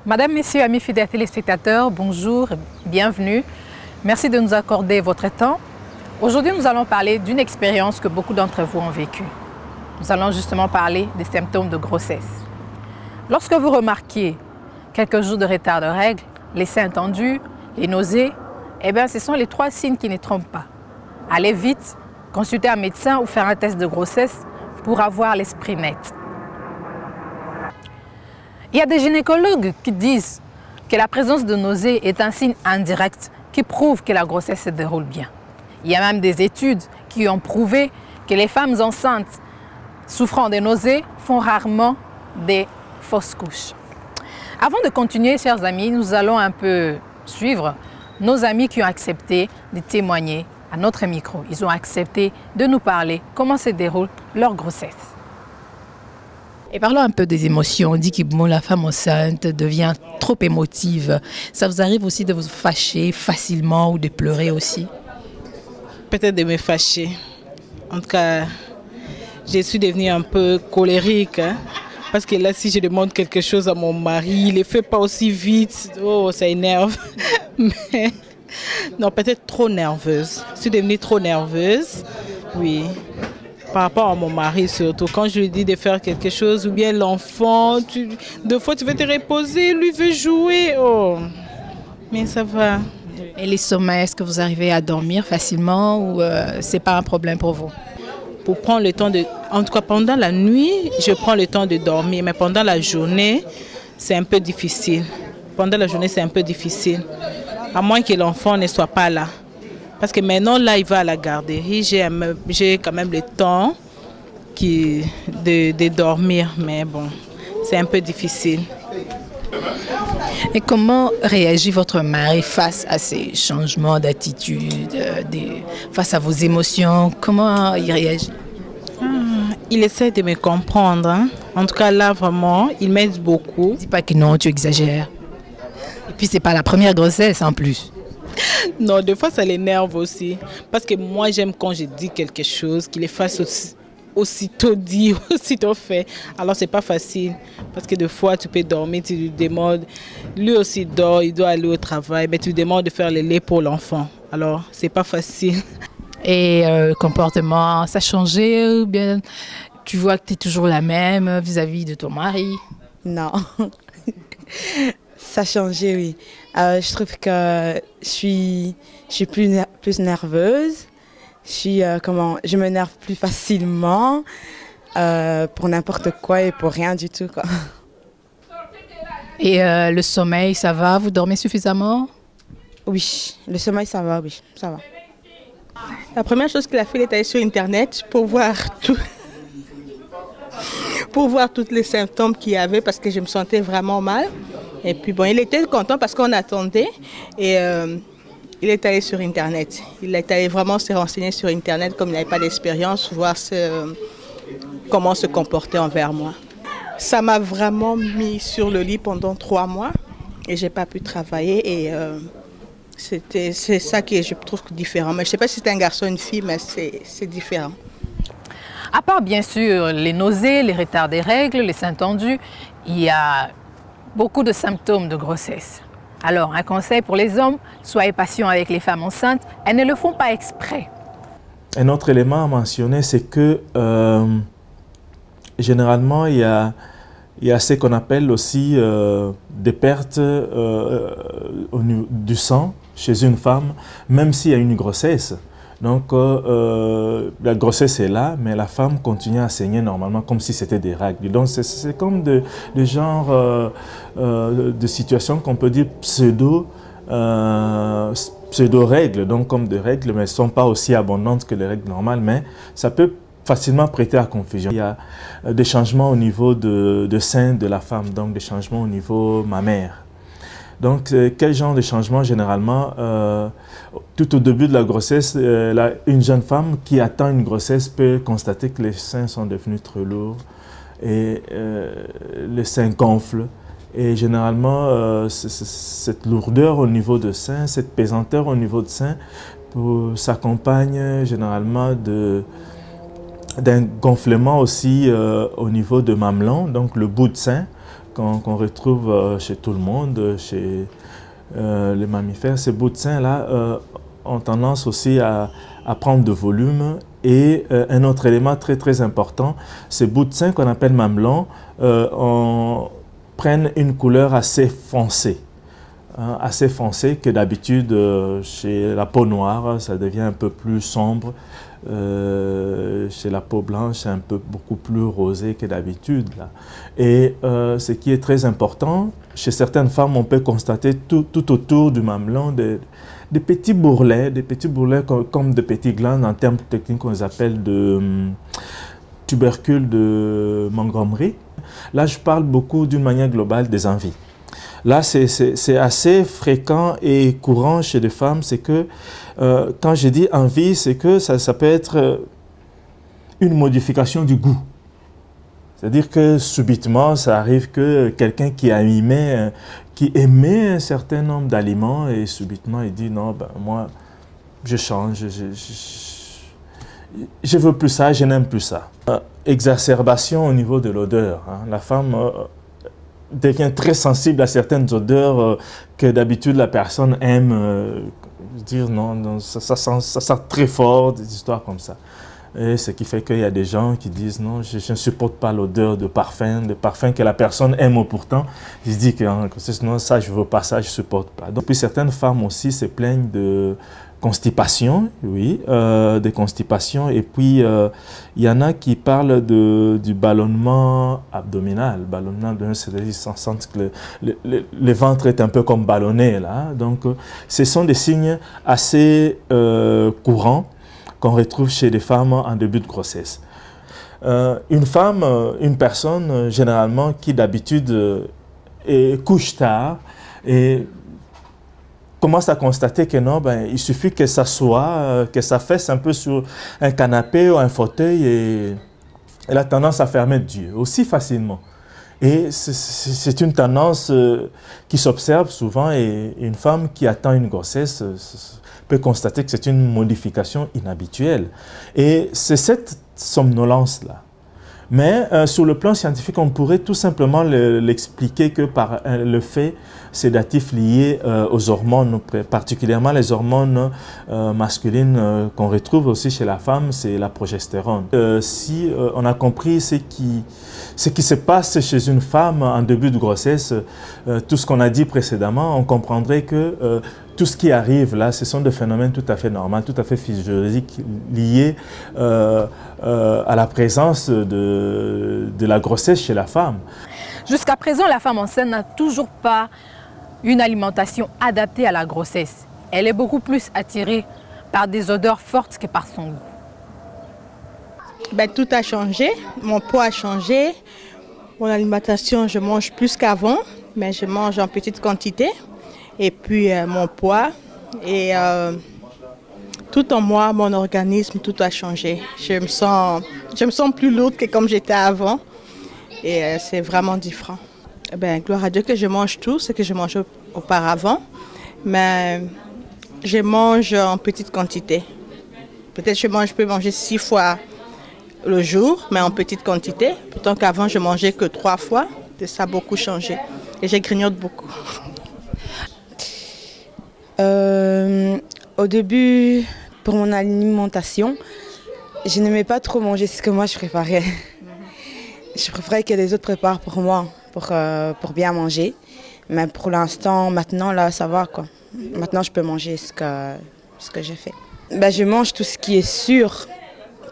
Madame, Messieurs, amis fidèles téléspectateurs, bonjour, bienvenue. Merci de nous accorder votre temps. Aujourd'hui, nous allons parler d'une expérience que beaucoup d'entre vous ont vécue. Nous allons justement parler des symptômes de grossesse. Lorsque vous remarquez quelques jours de retard de règles, les seins tendus, les nausées, eh bien, ce sont les 3 signes qui ne trompent pas. Allez vite, consulter un médecin ou faire un test de grossesse pour avoir l'esprit net. Il y a des gynécologues qui disent que la présence de nausées est un signe indirect qui prouve que la grossesse se déroule bien. Il y a même des études qui ont prouvé que les femmes enceintes souffrant de nausées font rarement des fausses couches. Avant de continuer, chers amis, nous allons un peu suivre nos amis qui ont accepté de témoigner à notre micro. Ils ont accepté de nous parler comment se déroule leur grossesse. Et parlons un peu des émotions. On dit que bon, la femme enceinte devient trop émotive. Ça vous arrive aussi de vous fâcher facilement ou de pleurer aussi? Peut-être de me fâcher. En tout cas, je suis devenue un peu colérique. Parce que là, si je demande quelque chose à mon mari, il ne le fait pas aussi vite. Oh, ça énerve. Mais non, peut-être trop nerveuse. Je suis devenue trop nerveuse. Oui. Par rapport à mon mari surtout, quand je lui dis de faire quelque chose, ou bien l'enfant, deux fois tu veux te reposer, lui veut jouer, oh, mais ça va. Et les sommeils, est-ce que vous arrivez à dormir facilement ou c'est pas un problème pour vous? Pour prendre le temps de, en tout cas pendant la nuit, je prends le temps de dormir, mais pendant la journée, c'est un peu difficile. Pendant la journée, c'est un peu difficile, à moins que l'enfant ne soit pas là. Parce que maintenant, là, il va à la garderie. J'ai quand même le temps de dormir. Mais bon, c'est un peu difficile. Et comment réagit votre mari face à ces changements d'attitude, face à vos émotions? Comment il réagit? Il essaie de me comprendre. Hein. En tout cas, là, vraiment, il m'aide beaucoup. Dis pas que non, tu exagères. Et puis, c'est pas la première grossesse en plus. Non, des fois ça l'énerve aussi. Parce que moi j'aime quand je dis quelque chose, qu'il le fasse aussitôt dit, aussitôt fait. Alors c'est pas facile. Parce que des fois tu peux dormir, tu lui demandes, lui aussi dort, il doit aller au travail, mais tu lui demandes de faire le lait pour l'enfant. Alors c'est pas facile. Et le comportement, ça a changé ou bien tu vois que tu es toujours la même vis-à-vis de ton mari? Non. Ça a changé, oui. Je trouve que je suis plus nerveuse. Je m'énerve plus facilement pour n'importe quoi et pour rien du tout, quoi. Et le sommeil, ça va? Vous dormez suffisamment? Oui, le sommeil, ça va, oui, ça va. La première chose qu'il a fait, il est allé sur Internet pour voir tous les symptômes qu'il y avait parce que je me sentais vraiment mal. Et puis bon, il était content parce qu'on attendait et il est allé sur Internet. Il est allé vraiment se renseigner sur Internet comme il n'avait pas d'expérience, voir comment se comporter envers moi. Ça m'a vraiment mis sur le lit pendant 3 mois et j'ai pas pu travailler et c'est ça que je trouve différent. Mais je ne sais pas si c'est un garçon ou une fille, mais c'est différent. À part bien sûr les nausées, les retards des règles, les seins tendus, il y a beaucoup de symptômes de grossesse. Alors, un conseil pour les hommes, soyez patients avec les femmes enceintes, elles ne le font pas exprès. Un autre élément à mentionner, c'est que généralement, il y a ce qu'on appelle aussi des pertes du sang chez une femme, même s'il y a une grossesse. Donc, la grossesse est là, mais la femme continue à saigner normalement comme si c'était des règles. Donc, c'est comme de genre de situation qu'on peut dire pseudo-règles, donc comme des règles, mais elles ne sont pas aussi abondantes que les règles normales, mais ça peut facilement prêter à confusion. Il y a des changements au niveau de sein de la femme, donc des changements au niveau mammaire. Donc, quel genre de changement généralement tout au début de la grossesse, une jeune femme qui attend une grossesse peut constater que les seins sont devenus trop lourds et les seins gonflent Et généralement, cette lourdeur au niveau de sein, cette pesanteur au niveau de sein, s'accompagne généralement d'un gonflement aussi au niveau de mamelon, donc le bout de sein qu'on retrouve chez tout le monde, chez les mammifères. Ces bouts de sein-là ont tendance aussi à prendre de volume. Et un autre élément très important, ces bouts de sein qu'on appelle mamelons prennent une couleur assez foncée. Assez foncé que d'habitude chez la peau noire, ça devient un peu plus sombre. Chez la peau blanche, c'est beaucoup plus rosé que d'habitude. Et ce qui est très important, chez certaines femmes, on peut constater tout autour du mamelon des petits bourrelets comme de petits glandes, en termes techniques qu'on appelle de tubercules de Montgomery. Là, je parle beaucoup d'une manière globale des envies. Là, c'est assez fréquent et courant chez les femmes, c'est que quand je dis envie, c'est que ça peut être une modification du goût. C'est-à-dire que subitement, ça arrive que quelqu'un qui aimait un certain nombre d'aliments et subitement il dit non, ben, moi je change, je veux plus ça, je n'aime plus ça. Exacerbation au niveau de l'odeur. Hein. La femme devient très sensible à certaines odeurs que d'habitude la personne aime. Dire non, ça sent très fort, des histoires comme ça. Et ce qui fait qu'il y a des gens qui disent non, je ne supporte pas l'odeur de parfum que la personne aime pourtant. Ils se disent que non, ça je ne veux pas, ça je ne supporte pas. Donc, puis certaines femmes aussi se plaignent de constipation, oui, de constipation. Et puis il y en a qui parlent du ballonnement abdominal. Ballonnement abdominal, c'est-à-dire qu'ils sentent que le ventre est un peu comme ballonné là. Donc ce sont des signes assez courants qu'on retrouve chez les femmes en début de grossesse. Une personne généralement qui d'habitude couche tard et commence à constater que non, ben, il suffit qu'elle s'assoie, qu'elle s'affaisse un peu sur un canapé ou un fauteuil et elle a tendance à fermer les yeux aussi facilement. Et c'est une tendance qui s'observe souvent et une femme qui attend une grossesse peut constater que c'est une modification inhabituelle. Et c'est cette somnolence-là. Mais sur le plan scientifique, on pourrait tout simplement l'expliquer que par le fait sédatif lié aux hormones, particulièrement les hormones masculines qu'on retrouve aussi chez la femme, c'est la progestérone. Si on a compris ce qui se passe chez une femme en début de grossesse, tout ce qu'on a dit précédemment, on comprendrait que tout ce qui arrive là, ce sont des phénomènes tout à fait normaux, tout à fait physiologiques, liés à la présence de la grossesse chez la femme. Jusqu'à présent, la femme enceinte n'a toujours pas une alimentation adaptée à la grossesse. Elle est beaucoup plus attirée par des odeurs fortes que par son goût. Ben, tout a changé, mon poids a changé, mon alimentation, je mange plus qu'avant, mais je mange en petite quantité. Et puis mon poids et tout en moi, mon organisme, tout a changé. Je me sens plus lourde que comme j'étais avant et c'est vraiment différent. Ben, gloire à Dieu que je mange tout ce que je mangeais auparavant, mais je mange en petite quantité. Peut-être je peux manger 6 fois le jour, mais en petite quantité. Pourtant qu'avant, je mangeais que 3 fois. Et ça a beaucoup changé. Et je grignote beaucoup. Au début, pour mon alimentation, je n'aimais pas trop manger ce que moi je préparais. Je préférais que les autres préparent pour moi, pour bien manger. Mais pour l'instant, maintenant, là, ça va, quoi. Maintenant, je peux manger ce que j'ai fait. Ben, je mange tout ce qui est sûr,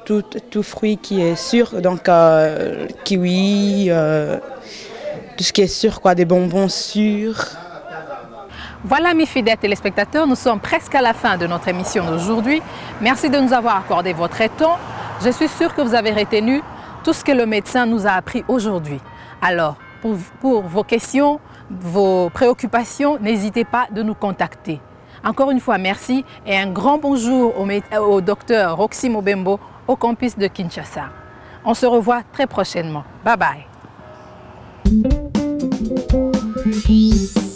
tout fruit qui est sûr, donc kiwi, tout ce qui est sûr, quoi, des bonbons sûrs. Voilà mes fidèles téléspectateurs, nous sommes presque à la fin de notre émission d'aujourd'hui. Merci de nous avoir accordé votre temps. Je suis sûre que vous avez retenu tout ce que le médecin nous a appris aujourd'hui. Alors, pour vos questions, vos préoccupations, n'hésitez pas de nous contacter. Encore une fois, merci et un grand bonjour au docteur Roxy Mobembo au campus de Kinshasa. On se revoit très prochainement. Bye bye. plus.